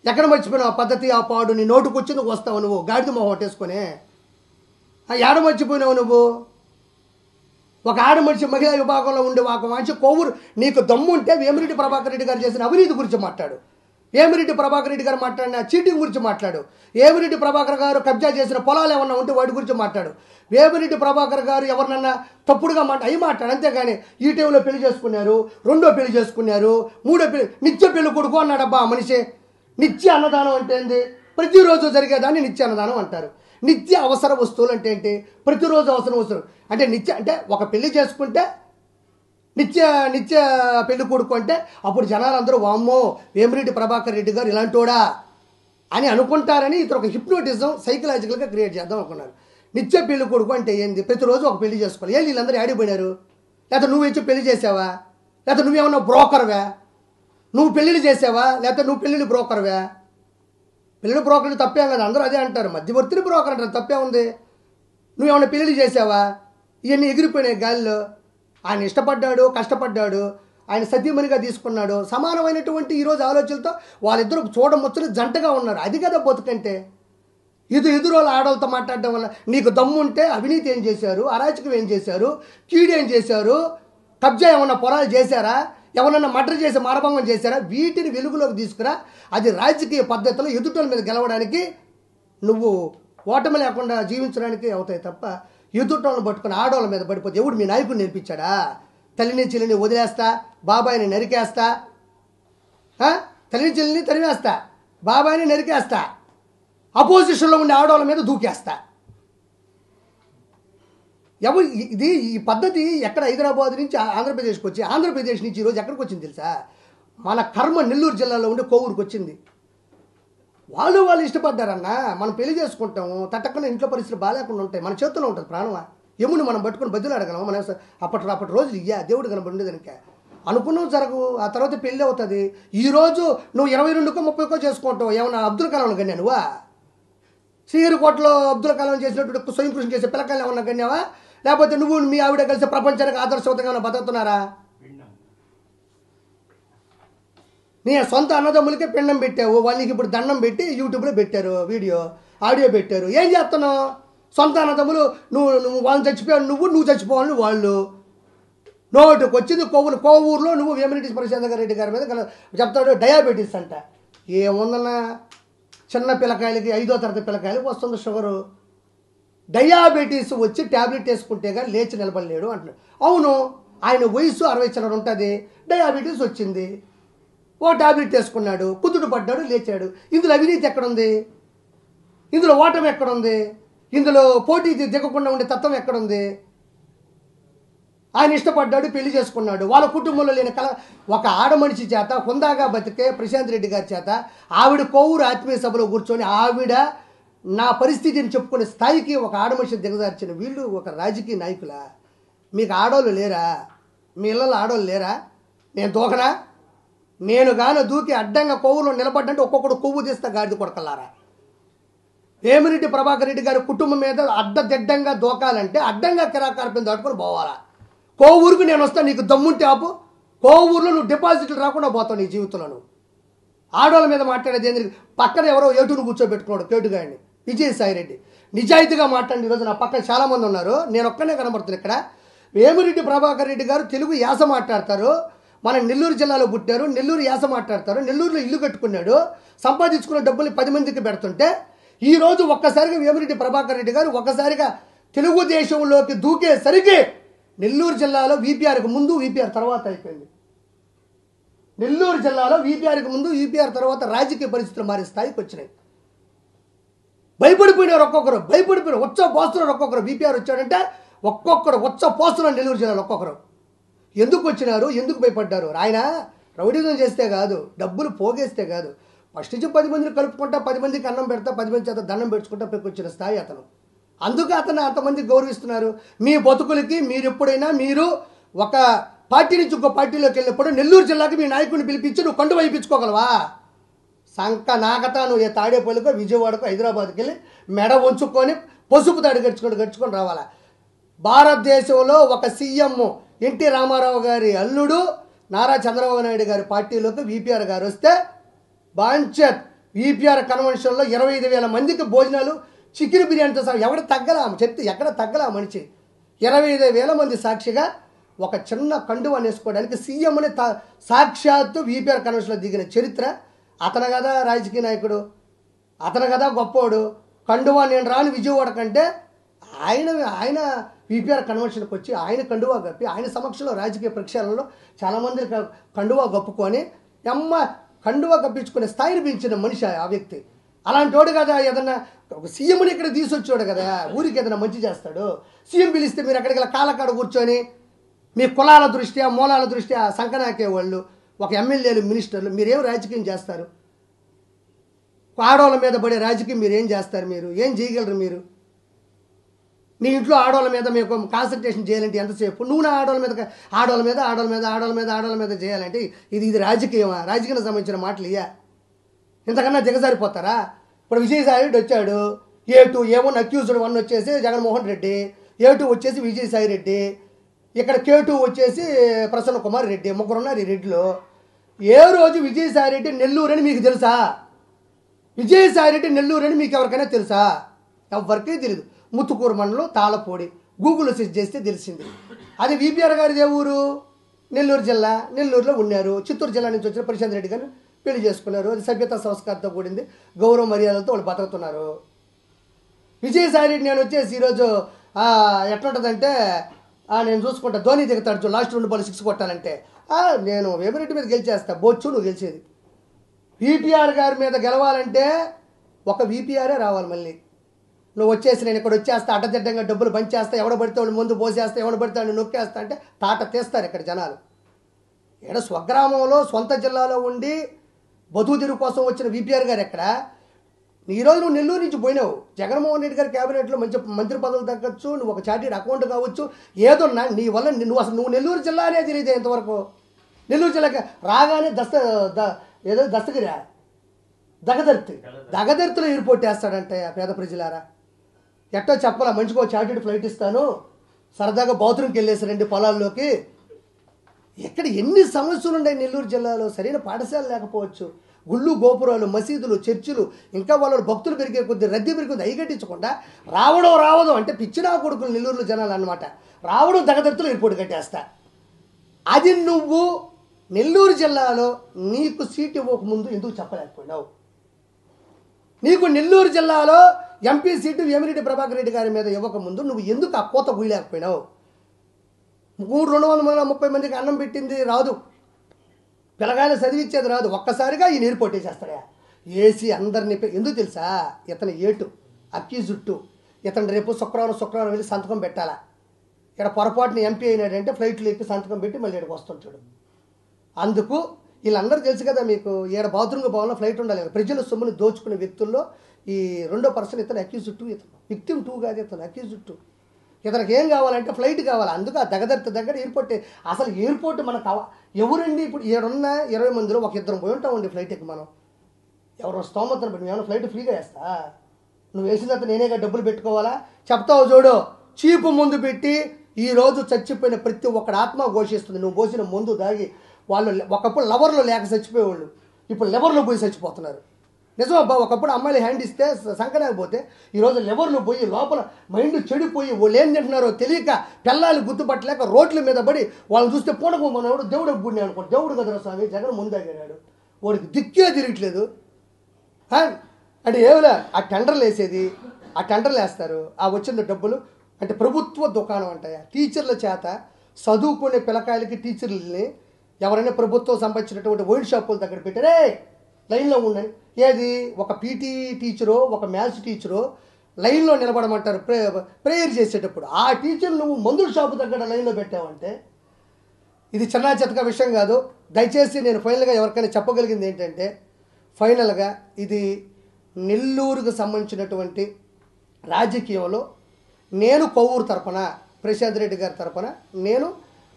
ఎక్కడ మర్చిపోయినావు ఆ పద్ధతి? ఆ పాడు నీ నోటుకొచ్చి నువ్వు వస్తావు, నువ్వు గాడిద మొహం కొట్టేసుకొని ఏడ మర్చిపోయినావు నువ్వు? ఒక ఆడమనిషి మహిళా విభాగంలో ఉండే ఒక మంచి కోవూరు, నీకు దమ్ము ఉంటే వేమిరెడ్డి ప్రభాకర్ రెడ్డి గారు చేసిన అవినీతి గురించి మాట్లాడు. వేమిరెడ్డి ప్రభాకర్ రెడ్డి గారు మాట్లాడిన చీటింగ్ గురించి మాట్లాడు. వేమిరెడ్డి ప్రభాకర్ గారు కబ్జా చేసిన పొలాలు ఏమన్నా ఉంటే వాటి గురించి మాట్లాడు. వేమిరెడ్డి ప్రభాకర్ గారు ఎవరినన్నా తప్పుడుగా మాట్లాడు. అంతేగాని ఈ టైంలో పెళ్లి చేసుకున్నారు, 2వ పెళ్లి చేసుకున్నారు, 3వ పెళ్లి, నిత్య పెళ్లి కొడుకు అన్నాడబ్బా ఆ మనిషి. నిత్య అన్నదానం అంటే ఏంది? ప్రతిరోజు జరిగేదాన్ని నిత్య అన్నదానం అంటారు. నిత్య అవసర వస్తువులు అంటే ఏంటి? ప్రతిరోజు అవసరం వస్తువులు అంటే నిత్య, అంటే ఒక పెళ్లి చేసుకుంటే నిత్య పెళ్లి కొడుకు అంటే అప్పుడు జనాలందరూ వామ్మో వేమిరెడ్డి ప్రభాకర్ రెడ్డి గారు ఇలాంటోడా అని అనుకుంటారని ఇతను ఒక హిప్నోటిజం సైకలాజికల్గా క్రియేట్ చేద్దాం అనుకున్నారు. నిత్య పెళ్లి కొడుకు అంటే ఏంది? ప్రతిరోజు ఒక పెళ్లి చేసుకోవాలి. వీళ్ళందరూ ఆడిపోయినారు. లేకపోతే నువ్వు ఇచ్చి పెళ్లి చేసావా? లేకపోతే నువ్వేమన్నా బ్రోకర్వా? నువ్వు పెళ్ళిళ్ళు చేసావా? లేకపోతే నువ్వు పెళ్ళిళ్ళు బ్రోకర్వా? పెళ్ళిళ్ళు బ్రోకర్లు తప్పేం కదా, అందరూ అదే అంటారు. మధ్యవర్తిని బ్రోకర్ అంటారు, తప్పే ఉంది. నువ్వేమన్నా పెళ్ళిళ్ళు చేసావా? ఇవన్నీ ఎగిరిపోయినాయి గాలిలో. ఆయన ఇష్టపడ్డాడు, కష్టపడ్డాడు, ఆయన సతీమణిగా తీసుకున్నాడు. సమానమైనటువంటి ఈరోజు ఆలోచనలతో వాళ్ళిద్దరూ చూడముచ్చని జంటగా ఉన్నారు. అది కదా బతుకంటే. ఎదురోళ్ళ ఆడవాళ్ళతో మాట్లాడడం వల్ల నీకు దమ్ముంటే అవినీతి ఏం చేశారు, అరాచకం ఏం చేశారు, కీడు ఏం చేశారు, కబ్జా ఏమన్నా పొలాలు చేశారా, ఎవరన్నా మర్డర్ చేసి మానభంగం చేశారా? వీటిని వెలుగులోకి తీసుకురా. అది రాజకీయ పద్ధతిలో ఎదుటోళ్ళ మీద గెలవడానికి నువ్వు ఓటమి లేకుండా జీవించడానికి అవుతాయి తప్ప ఎదుటోళ్ళని పట్టుకుని ఆడవాళ్ళ మీద పడిపోతే ఎవడు మీ నాయకుడు నేర్పించాడా? తల్లిని చెల్లిని వదిలేస్తా, బాబాయిని నరికేస్తా, తల్లిని చెల్లిని తరివేస్తా, బాబాయిని నరికేస్తా, అపోజిషన్లో ఉండే ఆడవాళ్ళ మీద దూకేస్తా. ఎవరు ఈ పద్ధతి ఎక్కడ హైదరాబాద్ నుంచి ఆంధ్రప్రదేశ్కి వచ్చి, ఆంధ్రప్రదేశ్ నుంచి ఈరోజు ఎక్కడికి వచ్చింది తెలుసా? మన కర్మ నెల్లూరు జిల్లాలో ఉండే కోవూరుకి వచ్చింది. వాళ్ళు ఇష్టపడ్డారన్నా. మనం పెళ్లి చేసుకుంటాము, తట్టకుండా ఇంట్లో పరిస్థితులు బాగాలేకుండా ఉంటాయి, మన చేతుల్లో ఉంటుంది ప్రాణమా. ఎముని మనం పట్టుకుని బదులు అడగలం. మన అప్పటి రోజులు దేవుడు కనబడి దానికే అనుకున్నావు జరగవు. ఆ తర్వాత పెళ్ళి అవుతుంది. ఈరోజు నువ్వు 22కో 30కో చేసుకుంటావు. ఏమన్నా అబ్దుల్ కలాం గన్యా నువ్వా? శ్రీహరికోటలో అబ్దుల్ కలాం చేసినటువంటి స్వయం కృషి చేసే పిల్లకాయలు ఏమన్నా గన్యావా? లేకపోతే నువ్వు మీ ఆవిడ కలిసి ప్రపంచానికి ఆదర్శవంతంగా బతుకుతున్నారా? నీ సొంత అన్నదమ్ములకే పిండం పెట్టావు. వాళ్ళకి ఇప్పుడు దండం పెట్టి యూట్యూబ్లో పెట్టారు, ఆడియో పెట్టారు. ఏం చేస్తున్నావు? సొంత అన్నదమ్ములు నువ్వు వాళ్ళని చచ్చిపోయావు, నువ్వు చచ్చిపోవాలని వాళ్ళు. నోటుకు వచ్చింది కోవూరులో నువ్వు వేమిరెడ్డి ప్రశాంత్ రెడ్డి గారి మీద చెప్తాడు డయాబెటీస్ అంట. ఏముందన్నా, చిన్న పిల్లకాయలకి 5వ తరగతి పిల్లకాయలకి వస్తుంది షుగరు. డయాబెటీస్ వచ్చి ట్యాబ్లెట్ వేసుకుంటే కానీ లేచి నిలబడలేడు అంటున్నాడు. అవును, ఆయన వయసు 60 చిల్లర ఉంటుంది, డయాబెటీస్ వచ్చింది, ఓ ట్యాబ్లెట్ వేసుకున్నాడు, కుదుట పడ్డాడు, లేచాడు. ఇందులో అవినీతి ఎక్కడుంది? ఇందులో ఓటమి ఎక్కడుంది? ఇందులో పోటీ దిగకుండా ఉండే తత్వం ఎక్కడుంది? ఆయన ఇష్టపడ్డాడు, పెళ్లి చేసుకున్నాడు. వాళ్ళ కుటుంబంలో లేని ఒక ఆడమనిషి చేత హుందాగా బతికే ప్రశాంత్ రెడ్డి గారి చేత ఆవిడ కోవూరు ఆత్మీయ సభలో కూర్చొని ఆవిడ నా పరిస్థితిని చెప్పుకునే స్థాయికి ఒక ఆడమనిషి దిగజార్చిన వీళ్ళు ఒక రాజకీయ నాయకులా? మీకు ఆడోళ్ళు లేరా? మీ ఇళ్ళలో ఆడోళ్ళు లేరా? నేను దూకనా? నేను గాను దూకి అడ్డంగా కోవూరులో నిలబడ్డంటే ఒక్కొక్కడు కొవ్వు తీస్తా గాడిద కొడకల్లారా. వేమిరెడ్డి ప్రభాకర్ రెడ్డి గారి కుటుంబం మీద అడ్డదిడ్డంగా దూకాలంటే అడ్డంగా కిరాకారపైన దాటుకొని పోవాలా. కోవూరుకు నేను వస్తాను, నీకు దమ్ముంటే ఆపు. కోవూరులో నువ్వు డిపాజిట్లు రాకుండా పోతావు నీ జీవితంలో. నువ్వు ఆడవాళ్ళ మీద మాట్లాడేది ఏంటి? పక్కన ఎవరో ఏటును కూర్చోబెట్టుకున్నాడు కేటుగాడిని, విజయసాయి రెడ్డి. నిజాయితీగా మాట్లాడి ఈరోజు నా పక్కన చాలామంది ఉన్నారు, నేను ఒక్కనే కనబడుతున్నాను ఇక్కడ. వేమిరెడ్డి ప్రభాకర్ రెడ్డి గారు తెలుగు యాస మాట్లాడతారు. మన నెల్లూరు జిల్లాలో పుట్టారు, నెల్లూరు యాస మాట్లాడతారు, నెల్లూరులో ఇల్లు కట్టుకున్నాడు, సంపాదించుకున్న డబ్బులు 10 మందికి పెడుతుంటే ఈరోజు ఒక్కసారిగా వేమిరెడ్డి ప్రభాకర్ రెడ్డి గారు ఒక్కసారిగా తెలుగుదేశంలోకి దూకేసరికి నెల్లూరు జిల్లాలో వీపీఆర్కి ముందు వీపీఆర్ తర్వాత అయిపోయింది. నెల్లూరు జిల్లాలో వీపీఆర్కి ముందు వీపీఆర్ తర్వాత రాజకీయ పరిస్థితులు మారే స్థాయికి వచ్చినాయి. భయపడిపోయినారు ఒక్కొక్కరు, ఉచ్చ పోస్తున్నారు ఒక్కొక్కరు. వీపీఆర్ వచ్చాడంటే ఒక్కొక్కరు ఉచ్చ పోస్తున్నారు నెల్లూరు జిల్లాలో ఒక్కొక్కరు. ఎందుకు వచ్చినారు, ఎందుకు భయపడ్డారు? ఆయన రౌడీజం చేస్తే కాదు, డబ్బులు పోగేస్తే కాదు, ఫస్ట్ నుంచి 10 మందిని కలుపుకుంటా, 10 మందికి అన్నం పెడతా, 10 మంది చేత దండం పెట్టుకుంటా పెక్కొచ్చిన స్థాయి అతను. అందుకే అతను అంతమంది గౌరవిస్తున్నారు. మీ బతుకులకి మీరు ఎప్పుడైనా మీరు ఒక పార్టీ నుంచి ఇంకో పార్టీలోకి వెళ్ళినప్పుడు నెల్లూరు జిల్లాకి మీ నాయకుడిని పిలిపించి నువ్వు కండు వైపించుకోగలవా? సంక నాకతా నువ్వు ఏ తాడేపల్లికో విజయవాడకో హైదరాబాద్కి వెళ్ళి మెడ ఉంచుకొని పసుపు తాడు గడుచుకొని రావాలా. భారతదేశంలో ఒక సీఎం ఎన్టీ రామారావు గారి అల్లుడు నారా చంద్రబాబు నాయుడు గారి పార్టీలోకి వీపీఆర్ గారు వస్తే బాంచత్ వీపీఆర్ కన్వెన్షన్లో 25,000 మందికి భోజనాలు, చికెన్ బిర్యానీతో సహా ఎవడ తగ్గలా చెప్తే ఎక్కడ తగ్గలా మనిషి. 25,000 మంది సాక్షిగా ఒక చిన్న కండువా వేసుకోవడానికి సీఎంని సాక్షాత్తు వీపీఆర్ కన్వెన్షన్లో దిగిన చరిత్ర అతను కదా రాజకీయ నాయకుడు, అతను కదా గొప్పోడు. కండువా నేను రాని విజయవాడ కంటే ఆయన వీపీఆర్ కన్వెన్షన్కి వచ్చి ఆయన కండువా కప్పి ఆయన సమక్షంలో రాజకీయ ప్రక్షాళనలో చాలామంది కండువా కప్పుకొని కండువా కప్పించుకునే స్థాయిని పెంచిన మనిషి ఆ వ్యక్తి. అలాంటి వాడు కదా ఏదన్నా ఒక సీఎంని ఇక్కడ తీసుకొచ్చాడు కదా, ఊరికి ఏదైనా మంచి చేస్తాడు. సీఎం పిలిస్తే మీరు అక్కడికి కాలకాడ కూర్చొని మీ కులాల దృష్ట్యా మూలాల దృష్ట్యా సంకనాకే వాళ్ళు ఒక ఎమ్మెల్యేలు మినిస్టర్లు మీరేం రాజకీయం చేస్తారు? ఆడవాళ్ళ మీద పడే రాజకీయం మీరు ఏం చేస్తారు? మీరు ఏం చేయగలరు? మీరు నీ ఇంట్లో ఆడవాళ్ళ మీద మీకు కాన్సన్ట్రేషన్ చేయాలంటే ఎంతసేపు? నువ్వు నా ఆడవాళ్ళ మీద చేయాలంటే ఇది రాజకీయమా? రాజకీయానికి సంబంధించిన మాటలు ఇయ్యా? ఇంతకన్నా దిగజారిపోతారా? ఇప్పుడు విజయసాయి రెడ్డి వచ్చాడు, A2 A1 అక్యూజ్డ్ 1 వచ్చేసి జగన్మోహన్ రెడ్డి, A2 వచ్చేసి విజయసాయి రెడ్డి, ఇక్కడ K2 వచ్చేసి ప్రసన్న కుమార్ రెడ్డి, ముగ్గురున్నారు ఈ రెడ్డిలో. ఏ రోజు విజయసాయి రెడ్డి నెల్లూరు అని మీకు తెలుసా? విజయసాయి రెడ్డి నెల్లూరు అని మీకు ఎవరికైనా తెలుసా? ఎవరికీ తెలియదు. ముత్తుకూరు మండలం తాళపూడి గూగుల్లో సెర్చ్ చేస్తే తెలిసింది. అది వీపీఆర్ గారిది ఏ ఊరు? నెల్లూరు జిల్లా. నెల్లూరులో ఉన్నారు. చిత్తూరు జిల్లా నుంచి వచ్చిన ప్రశాంత్ రెడ్డి గారిని పెళ్లి చేసుకున్నారు. అది సభ్యత సంస్కారంతో కూడింది, గౌరవ మర్యాదలతో వాళ్ళు బతుకుతున్నారు. విజయసాయి రెడ్డి నేను వచ్చేసి ఈరోజు ఎట్లుంటుందంటే నేను చూసుకుంటా ధోని దిగుతాడు లాస్ట్ 2 బాల్ 6 కొట్టాలంటే నేను వేమిరెడ్డి మీద గెలిచేస్తా బొచ్చు నువ్వు గెలిచేది. వీపీఆర్ గారి మీద గెలవాలంటే ఒక వీపీఆరే రావాలి. మళ్ళీ నువ్వు వచ్చేసి నేను ఇక్కడ వచ్చేస్తా అడ్డదిడ్డంగా డబ్బులు పంచేస్తా, ఎవడ పడితే వాడు ముందు పోసేస్తా, ఎవడ పడితే వాడిని నొక్కేస్తా అంటే తాట తీస్తారు ఇక్కడ జనాలు. ఇక్కడ స్వగ్రామంలో సొంత జిల్లాలో ఉండి బతుకుదిరు కోసం వచ్చిన వీపీఆర్ గారు ఎక్కడ? ఈరోజు నువ్వు నెల్లూరు నుంచి పోయినావు, జగన్మోహన్ రెడ్డి గారి క్యాబినెట్లో మంత్రి పదవులు తగ్గచ్చు, నువ్వు ఒక చార్టెడ్ అకౌంట్ కావచ్చు, ఏదన్నా నీ వల్ల నువ్వు నెల్లూరు జిల్లా అనే తెలియదు ఇంతవరకు. నెల్లూరు జిల్లాకి రాగానే ఏదో దస్తగిరా దగదర్తిలో ఎయిర్పోర్ట్ వేస్తాడంటే పేద ప్రజలారా. ఎట్టో చెప్పాలా, మంచిగా చార్టెడ్ ఫ్లైట్ ఇస్తాను, సరదాగా బాత్రూమ్కి వెళ్ళేసి రండి పొలాల్లోకి. ఎక్కడ ఎన్ని సమస్యలు ఉన్నాయి నెల్లూరు జిల్లాలో. సరైన పాఠశాల లేకపోవచ్చు, గుళ్ళు గోపురాలు మసీదులు చర్చిలు, ఇంకా వాళ్ళ భక్తులు పెరిగే కొద్ది రద్దీ పెరిగే కొద్ది అయ్యగట్టించకుండా రావడం అంటే పిచ్చినా కొడుకులు నెల్లూరులో జనాలు అనమాట. రావడం దగదర్తులు ఎయిర్పోర్ట్ కట్టేస్తా. అది నువ్వు నెల్లూరు జిల్లాలో నీకు సీట్ ఇవ్వకముందు ఎందుకు చెప్పలేకపోయినావు? నీకు నెల్లూరు జిల్లాలో ఎంపీ సీటు వేమిరెడ్డి ప్రభాకర్ రెడ్డి గారి మీద ఇవ్వకముందు నువ్వు ఎందుకు ఆ కోత గుయలేకపోయినావు? 230 మందికి అన్నం పెట్టింది రాదు, పిల్లగాయలు చదివించేది రాదు, ఒక్కసారిగా ఈ నీరు పొట్టేసేస్తాడా ఏసీ అందరినీ. ఎందుకు తెలుసా? ఇతను ఏటు అక్యూజుట్టు, ఇతను రేపు శుక్రవారం వెళ్ళి సంతకం పెట్టాలా. ఇక్కడ పొరపాటున ఎంపీ అయినాడంటే ఫ్లైట్లు ఎక్కి సంతకం పెట్టి మళ్ళీ ఇక్కడికి వస్తుంటాడు. అందుకు వీళ్ళందరూ తెలుసు కదా మీకు, ఈడ బాత్రూమ్ భవన్లో ఫ్లైట్ ఉండాలి. ప్రజల సొమ్ముని దోచుకునే వ్యక్తుల్లో ఈ రెండో పర్సన్ ఇతను అక్యూజుట్టు, ఇతను విక్టిమ్ 2 కాదు, ఇతను అక్యూజుట్టు. ఇతనికి ఏం కావాలంటే ఫ్లైట్ కావాలి. అందుకు ఆ దగదర్తి దగ్గర ఎయిర్పోర్ట్. అసలు ఎయిర్పోర్ట్ మనకు ఎవరండి? ఇప్పుడు ఏడున్న 20 మందిలో ఒక 2 పోయి ఉంటామండి ఫ్లైట్ ఎక్కి. మనం ఎవరో స్తోమతను పెట్టి ఏమైనా ఫ్లైట్ ఫ్రీగా వేస్తా? నువ్వు వేసిన తర్వాత నేనేగా డబ్బులు పెట్టుకోవాలా? చెప్తావు చూడు, చీపు ముందు పెట్టి ఈరోజు చచ్చిపోయిన ప్రతి ఒక్కడి ఆత్మ ఘోషిస్తుంది. నువ్వు పోసిన ముందు దాగి వాళ్ళు ఒకప్పుడు లవర్లో లేక చచ్చిపోయేవాళ్ళు, ఇప్పుడు లెవర్లో పోయి చచ్చిపోతున్నారు. నిజమబ్బా, ఒకప్పుడు అమ్మాయిలు హ్యాండ్ ఇస్తే సంకనాకపోతే ఈరోజు లెవర్లో పోయి లోపల మైండ్ చెడిపోయి వాళ్ళు ఏం తింటున్నారో తెలియక పిల్లలు గుర్తుపట్టలేక రోడ్ల మీద పడి వాళ్ళని చూస్తే పూనకోమన్నాడు దేవుడు గుడిని అనుకో. దేవుడు కదరా స్వామి, జగన్ ముందాగాడు, వాడికి దిక్కే తిరగట్లేదు అంటే ఏమిలే. ఆ టెండర్లు వేసేది, ఆ టెండర్లు వేస్తారు, ఆ వచ్చిన డబ్బులు అంటే ప్రభుత్వ దుకాణం అంటాయా. టీచర్ల చేత చదువుకునే పిల్లకాయలకి టీచర్లని ఎవరైనా ప్రభుత్వం సంబంధించినటువంటి వైన్ షాపుల దగ్గర పెట్టారే లైన్లో ఉండని. ఏది ఒక పీటీ టీచరో ఒక మ్యాథ్స్ టీచరో లైన్లో నిలబడమంటారు ప్రేయర్ చేసేటప్పుడు. ఆ టీచర్ నువ్వు మందుల షాపు దగ్గర లైన్లో పెట్టావంటే ఇది చిన్న చితక విషయం కాదు. దయచేసి నేను ఫైనల్గా ఎవరికైనా చెప్పగలిగింది ఏంటంటే, ఫైనల్గా ఇది నెల్లూరుకు సంబంధించినటువంటి రాజకీయంలో నేను కొవ్వూరు తరపున ప్రశాంత్ రెడ్డి గారి తరపున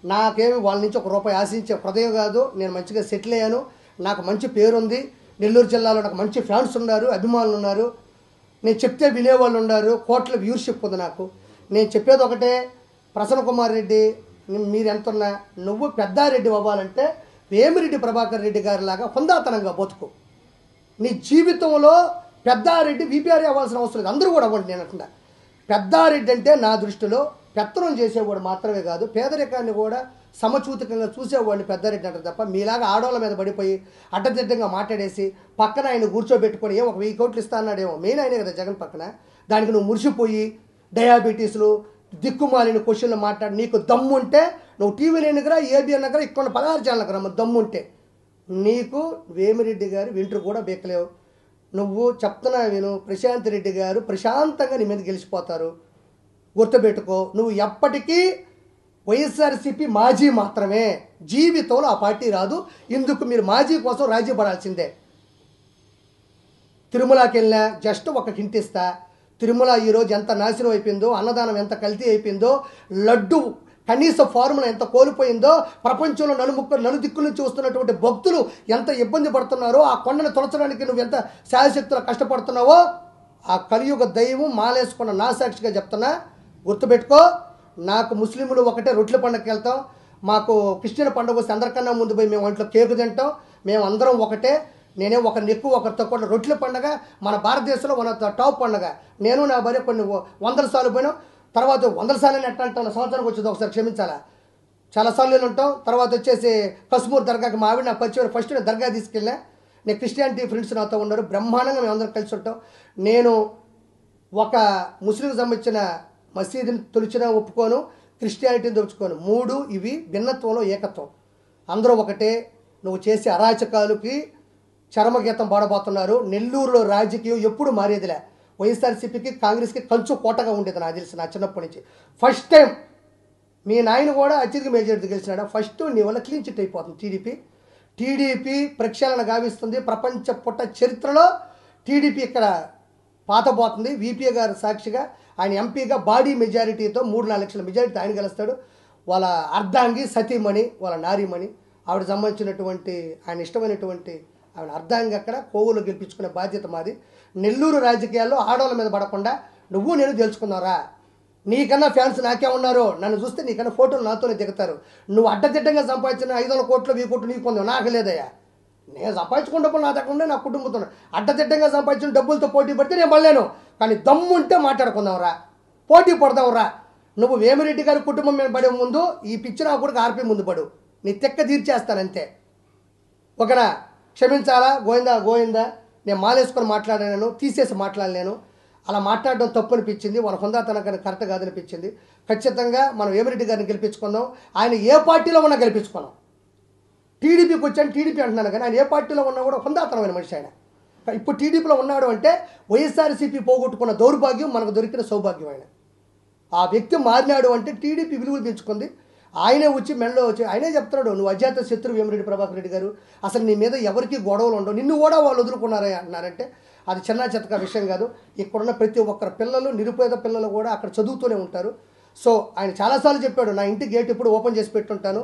నాకేమి వాళ్ళ నుంచి ₹1 ఆశించే హృదయం కాదు. నేను మంచిగా సెటిల్ అయ్యాను, నాకు మంచి పేరుంది, నెల్లూరు జిల్లాలో నాకు మంచి ఫ్యాన్స్ ఉన్నారు, అభిమానులు ఉన్నారు, నేను చెప్తే వినేవాళ్ళు ఉన్నారు, కోట్ల వ్యూర్షిప్ ఉంది నాకు. నేను చెప్పేది ఒకటే, ప్రసన్న కుమార్ రెడ్డి మీరు ఎంతున్నా నువ్వు పెద్దారెడ్డి అవ్వాలంటే వేమిరెడ్డి ప్రభాకర్ రెడ్డి గారి లాగా హుందాతనంగా బతుకు. నీ జీవితంలో పెద్దారెడ్డి వీపీఆర్ అవ్వాల్సిన అవసరం లేదు, అందరూ కూడా అవ్వండి. నేను అంటున్నా పెద్దారెడ్డి అంటే నా దృష్టిలో పెత్తనం చేసేవాడు మాత్రమే కాదు, పేదరికాన్ని కూడా సమచూతకంగా చూసేవాడిని పెద్దారెడ్డి అంటారు తప్ప మీలాగా ఆడవాళ్ళ మీద పడిపోయి అడ్డదిడ్డంగా మాట్లాడేసి పక్కన ఆయన కూర్చోబెట్టుకొని ఒక 1000 కోట్లు ఇస్తా అన్నాడేమో, మెయిన్ ఆయనే కదా జగన్ పక్కన. దానికి నువ్వు మురిసిపోయి డయాబెటీస్లు దిక్కుమాలిన క్వశ్చన్లు మాట్లాడి నీకు దమ్ముంటే నువ్వు టీవీలో ఎన్నికరా ఏబిఎన్ దగ్గర ఇక్కడ 16 ఛానళ్ళకి రమ్మ దమ్ముంటే నీకు వేమిరెడ్డి గారు వెంట్రు కూడా బెక్కలేవు. నువ్వు చెప్తున్నా విను, ప్రశాంత్ రెడ్డి గారు ప్రశాంతంగా నీ మీద గెలిచిపోతారు, గుర్తుపెట్టుకో. నువ్వు ఎప్పటికీ వైఎస్ఆర్సీపీ మాజీ మాత్రమే, జీవితంలో ఆ పార్టీ రాదు. ఇందుకు మీరు మాజీ కోసం రాజీ పడాల్సిందే. తిరుమలకి వెళ్ళినా జస్ట్ ఒక హింట్ ఇస్తా, తిరుమల ఈరోజు ఎంత నాశనం అయిపోయిందో, అన్నదానం ఎంత కల్తీ అయిపోయిందో, లడ్డు కనీస ఫార్ములా ఎంత కోల్పోయిందో, ప్రపంచంలో నలుదిక్కుల నుంచి వస్తున్నటువంటి భక్తులు ఎంత ఇబ్బంది పడుతున్నారో, ఆ కొండను తొలచడానికి నువ్వు ఎంత శాయశక్తులు కష్టపడుతున్నావో, ఆ కలియుగ దైవం మాలేసుకున్న నా సాక్షిగా చెప్తున్నా, గుర్తుపెట్టుకో. నాకు ముస్లింలు ఒకటే రొట్టెల పండుగకి వెళ్తాం, మాకు క్రిస్టియన్ పండుగ వస్తే అందరికన్నా ముందు పోయి మేము ఒంట్లో కేకు తింటాం, మేము అందరం ఒకటే. నేనే ఒకరిని ఎక్కువ ఒకరితో కూడా రొట్టెల పండుగ మన భారతదేశంలో మన టాప్ పండుగ. నేను నా భార్య కొన్ని 100 సార్లు పోయినాం, తర్వాత 100 సార్లు ఎట్లా అంటాను, సంవత్సరానికి వచ్చేది ఒకసారి క్షమించాలా, చాలాసార్లు ఉంటాం. తర్వాత వచ్చేసి కస్మూర్ దర్గాకి మా ఆవిడ నాకు పరిచయం, ఫస్ట్ నేను దర్గా తీసుకెళ్ళా. నేను క్రిస్టియానిటీ ఫ్రెండ్స్ నాతో ఉన్నారు, బ్రహ్మాండంగా మేము అందరం కలిసి ఉంటాం. నేను ఒక ముస్లింకి సంబంధించిన మసీదుని తొలిచినా ఒప్పుకోను, క్రిస్టియానిటీని తొలుచుకోను. 3 ఇవి భిన్నత్వంలో ఏకత్వం. అందరూ ఒకటే. నువ్వు చేసే అరాచకాలకి చరమగీతం పాడబోతున్నారు. నెల్లూరులో రాజకీయం ఎప్పుడు మారేదిలే. వైఎస్ఆర్సీపీకి కాంగ్రెస్కి కంచు కోటగా ఉండేది నాకు తెలిసి నా చిన్నప్పటి నుంచి. ఫస్ట్ టైం మీ నాయన కూడా అత్యధిక మెజారిటీ గెలిచినాడు. ఫస్ట్ నీ వల్ల క్లీన్ చిట్ అయిపోతుంది టీడీపీ ప్రక్షాళన గావిస్తుంది. ప్రపంచ పుట్ట చరిత్రలో టీడీపీ ఇక్కడ పాతపోతుంది. వీపీ గారు సాక్షిగా ఆయన ఎంపీగా భారీ మెజారిటీతో 3-4 లక్షల మెజారిటీ ఆయన గెలుస్తాడు. వాళ్ళ అర్ధాంగి సతీమణి, వాళ్ళ నారీమణి, ఆవిడ సంబంధించినటువంటి ఆయన ఇష్టమైనటువంటి ఆవిడ అర్ధాంగి అక్కడ కోవూరులో గెలిపించుకునే బాధ్యత మాది. నెల్లూరు రాజకీయాల్లో ఆడవాళ్ళ మీద పడకుండా నువ్వు నేను తెలుసుకున్నారా? నీకన్నా ఫ్యాన్స్ నాకే ఉన్నారు. నన్ను చూస్తే నీకన్నా ఫోటోలు నాతోనే దిగుతారు. నువ్వు అడ్డదిడ్డంగా సంపాదించిన 500 కోట్లు 1000 కోట్లు నీకు పొందావు, నాకు లేదయ్యా. నేను సంపాదించుకున్న డబ్బులు నా దగ్గర ఉండే నా కుటుంబంతో అడ్డదిడ్డంగా సంపాదించిన డబ్బులతో పోటీ పడితే నేను పడలేను. కానీ దమ్ముంటే మాట్లాడుకుందాంరా, పోటీ పడదాంరా. నువ్వు వేమిరెడ్డి గారి కుటుంబం మీద పడే ముందు ఈ పిచ్చి నా కూడా ఆర్పి ముందు పడు. నీ తెక్క తీర్చేస్తానంతే. ఒకనా క్షమించాలా? గోయిందా నేను మాలేసుకొని మాట్లాడాను, తీసేసి మాట్లాడలేను. అలా మాట్లాడడం తప్పు అనిపించింది. వాళ్ళ హుందాతనం కరెక్ట్ కాదనిపించింది. ఖచ్చితంగా మనం వేమిరెడ్డి గారిని గెలిపించుకుందాం. ఆయన ఏ పార్టీలో ఉన్నా గెలిపించుకున్నాం. టీడీపీకి వచ్చాను టీడీపీ అంటున్నాను, కానీ ఆయన ఏ పార్టీలో ఉన్నా కూడా హుందాతనమైన మనిషి ఆయన. ఇప్పుడు టీడీపీలో ఉన్నాడు అంటే వైఎస్ఆర్సీపీ పోగొట్టుకున్న దౌర్భాగ్యం మనకు దొరికిన సౌభాగ్యం. ఆయన ఆ వ్యక్తి మారినాడు అంటే టీడీపీ విలువలు పెంచుకుంది. ఆయనే వచ్చి మెడలో వచ్చి ఆయనే చెప్తున్నాడు, నువ్వు అజాత శత్రువు వేమిరెడ్డి ప్రభాకర్ రెడ్డి గారు, అసలు నీ మీద ఎవరికి గొడవలు ఉండవు, నిన్ను కూడా వాళ్ళు వదులుకున్నారా అన్నారంటే అది చిన్న చితక విషయం కాదు. ఇక్కడున్న ప్రతి ఒక్కరు పిల్లలు, నిరుపేద పిల్లలు కూడా అక్కడ చదువుతూనే ఉంటారు. సో ఆయన చాలాసార్లు చెప్పాడు, నా ఇంటి గేట్ ఇప్పుడు ఓపెన్ చేసి పెట్టుంటాను.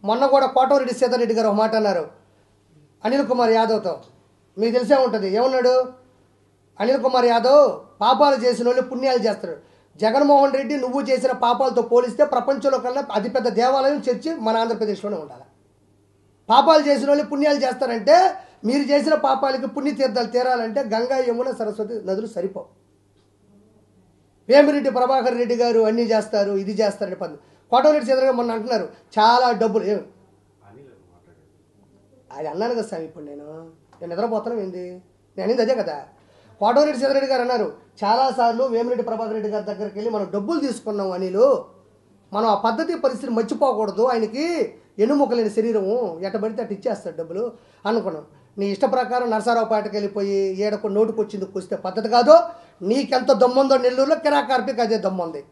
మొన్న కూడా కోటమిరెడ్డి సీతారెడ్డి గారు ఒక మాట అన్నారు అనిల్ కుమార్ యాదవ్తో, మీకు తెలిసే ఉంటుంది. ఏమన్నాడు? అనిల్ కుమార్ యాదవ్ పాపాలు చేసిన వాళ్ళు పుణ్యాలు చేస్తాడు. జగన్మోహన్ రెడ్డి నువ్వు చేసిన పాపాలతో పోలిస్తే ప్రపంచంలో కన్నా అతిపెద్ద దేవాలయం చర్చి మన ఆంధ్రప్రదేశ్లోనే ఉండాలి. పాపాలు చేసిన వాళ్ళు పుణ్యాలు చేస్తారంటే మీరు చేసిన పాపాలకి పుణ్యతీర్థాలు తీరాలంటే గంగా, యమున, సరస్వతి నదులు సరిపోవు. వేమిరెడ్డి ప్రభాకర్ రెడ్డి గారు అన్నీ చేస్తారు, ఇది చేస్తారని పని. కోటమిరెడ్డి సీతారెడ్డి మొన్న అంటున్నారు చాలా డబ్బులు. అది అన్నాను కదా సార్. ఇప్పుడు నేను నిద్రపోతాను ఏంది? నేను అనేది అదే కదా. కోటమిరెడ్డి సీతారెడ్డి గారు అన్నారు చాలాసార్లు వేమిరెడ్డి ప్రభాకర్ రెడ్డి గారి దగ్గరికి వెళ్ళి మనం డబ్బులు తీసుకున్నాం అనిలు, మనం ఆ పద్ధతి పరిస్థితిని మర్చిపోకూడదు. ఆయనకి ఎన్నుముక్కలేని శరీరము ఎట్టబడితే అటు ఇచ్చేస్తాడు డబ్బులు అనుకున్నాం. నీ ఇష్ట ప్రకారం నరసరావుపేటకి వెళ్ళిపోయి ఏడకు నోటుకు వచ్చింది కూస్తే పద్ధతి కాదు. నీకెంత దమ్ముందో నెల్లూరులో కిరాక్ కార్పిక్ అదే దమ్ముంది.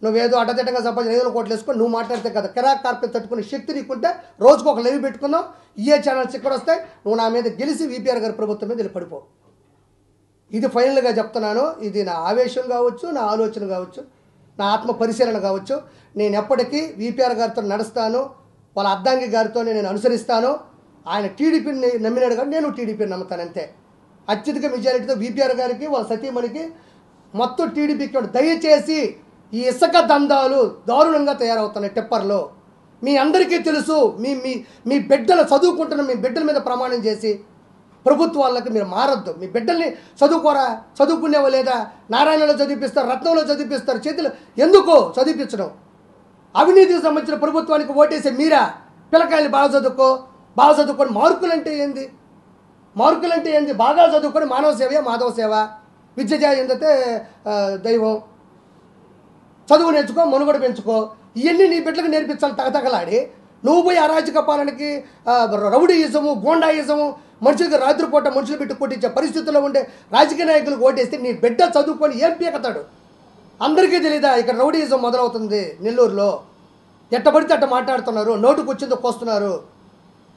నువ్వేదో అడ్డదిడ్డంగా సంపాదించిన 500 కోట్లు వేసుకొని నువ్వు మాట్లాడితే కదా కిరాక్ కార్పిక్ తట్టుకునే శక్తి నీకుంటే రోజుకు ఒక లైవ్ పెట్టుకుందాం. ఏ ఛానల్స్ ఇక్కడ వస్తాయి, నువ్వు నా మీద గెలిచి వీపీఆర్ గారి ప్రభుత్వం మీద వెళ్ళి పడిపో. ఇది ఫైనల్గా చెప్తున్నాను. ఇది నా ఆవేశం కావచ్చు, నా ఆలోచన కావచ్చు, నా ఆత్మ పరిశీలన కావచ్చు. నేను ఎప్పటికీ వీపీఆర్ గారితో నడుస్తాను, వాళ్ళ అర్ధాంగి గారితోనే నేను అనుసరిస్తాను. ఆయన టీడీపీని నమ్మినాడు కానీ నేను టీడీపీని నమ్ముతాను అంతే. అత్యధిక మెజారిటీతో వీపీఆర్ గారికి వాళ్ళ సతీమణికి మొత్తం టీడీపీకి దయచేసి ఈ ఇసుక దందాలు దారుణంగా తయారవుతున్నాయి టిప్పర్లో. మీ అందరికీ తెలుసు. మీ మీ మీ బిడ్డలు చదువుకుంటున్న మీ బిడ్డల మీద ప్రమాణం చేసి ప్రభుత్వాలకి మీరు మారద్దు. మీ బిడ్డల్ని చదువుకోరా, చదువుకునేవా లేదా? నారాయణలో చదివిపిస్తారు, రత్నంలో చదివిపిస్తారు, చేతులు ఎందుకు చదివించడం? అవినీతికి సంబంధించిన ప్రభుత్వానికి ఓటేసే మీరా? పిల్లకాయలు బాగా చదువుకొని మార్కులంటే ఏంది? బాగా చదువుకొని మానవ సేవ, మాధవ సేవ, విద్య చెందితే దైవం, చదువు నేర్చుకో, మనుగడ పెంచుకో. ఇవన్నీ నీ బిడ్డలకు నేర్పించాలి తగతగలాడి. నువ్వు పోయి అరాజక పాలనకి రౌడీయిజము, గోండాయిజము, మనుషులకి రాత్రిపూట మనుషులు పెట్టి కొట్టించే పరిస్థితుల్లో ఉండే రాజకీయ నాయకులకు ఓటేస్తే నీ బిడ్డ చదువుకొని ఏం పీకతాడు? అందరికీ తెలీదా ఇక్కడ రౌడీయిజం మొదలవుతుంది నెల్లూరులో? ఎట్టబడితే అట్ట మాట్లాడుతున్నారు, నోటుకు వచ్చిందో కోస్తున్నారు.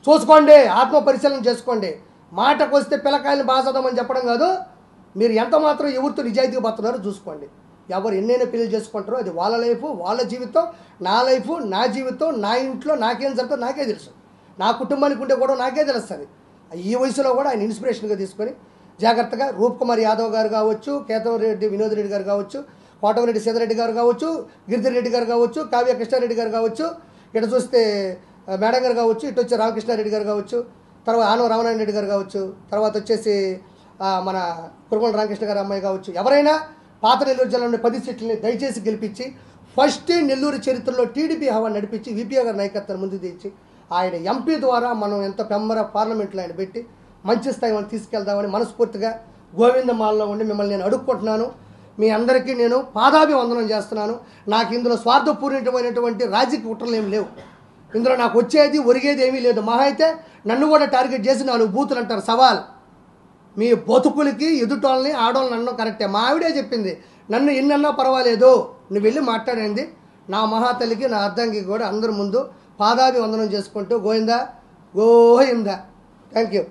చూసుకోండి, ఆత్మ పరిశీలన చేసుకోండి. మాటకు వస్తే పిల్లకాయలను బాగా చదవమని చెప్పడం కాదు, మీరు ఎంత మాత్రం ఎవరితో నిజాయితీగా పడుతున్నారో చూసుకోండి. ఎవరు ఎన్నైనా పెళ్లి చేసుకుంటారో అది వాళ్ళ లైఫ్, వాళ్ళ జీవితం. నా లైఫ్, నా జీవితం, నా ఇంట్లో నాకేం జరుగుతుందో నాకే తెలుసు. నా కుటుంబానికి ఉండే కూడా నాకే తెలుస్తుంది. ఈ వయసులో కూడా ఆయన ఇన్స్పిరేషన్గా తీసుకొని జాగ్రత్తగా రూప్ కుమార్ యాదవ్ గారు కావచ్చు, కేతవరెడ్డి వినోద్ రెడ్డి గారు కావచ్చు, కోటమిరెడ్డి సీతారెడ్డి గారు కావచ్చు, గిరిధర్ రెడ్డి గారు కావచ్చు, కావ్య కృష్ణారెడ్డి గారు కావచ్చు, ఇటు చూస్తే మేడం గారు కావచ్చు, ఇటు వచ్చి రామకృష్ణారెడ్డి గారు కావచ్చు, తర్వాత ఆనవ రామనారాయణ రెడ్డి గారు కావచ్చు, తర్వాత వచ్చేసి మన కురుగొండ రామకృష్ణ గారి అమ్మాయి కావచ్చు. ఎవరైనా పాత నెల్లూరు జిల్లాలోని 10 సీట్లని దయచేసి గెలిపించి ఫస్ట్ నెల్లూరు చరిత్రలో టీడీపీ హవా నడిపించి వీపీఆర్ గారి నాయకత్వాన్ని ముందుకు తెచ్చి ఆయన ఎంపీ ద్వారా మనం ఎంత పెమ్మర పార్లమెంట్లో ఆయన పెట్టి మంచి స్థాయి మనం తీసుకెళ్దామని మనస్ఫూర్తిగా గోవిందమాలలో ఉండి మిమ్మల్ని నేను అడుక్కుంటున్నాను. మీ అందరికీ నేను పాదాభివందనం చేస్తున్నాను. నాకు ఇందులో స్వార్థపూరితమైనటువంటి రాజకీయ కుట్రలు ఏమి లేవు. ఇందులో నాకు వచ్చేది ఒరిగేది ఏమీ లేదు. మహా అయితే నన్ను కూడా టార్గెట్ చేసి 4 బూతులు అంటారు. సవాల్, మీ బతుకులకి ఎదుటోళ్ళని ఆడోళ్ళని అనడం కరెక్టే. మా ఆవిడే చెప్పింది, నన్ను ఎన్నన్నా పర్వాలేదు, నువ్వు వెళ్ళి మాట్లాడండి. నా మహాతల్లికి నా అర్ధంకి కూడా అందరి ముందు పాదాభివందనం చేసుకుంటూ గోవిందా గోవిందా. Thank you.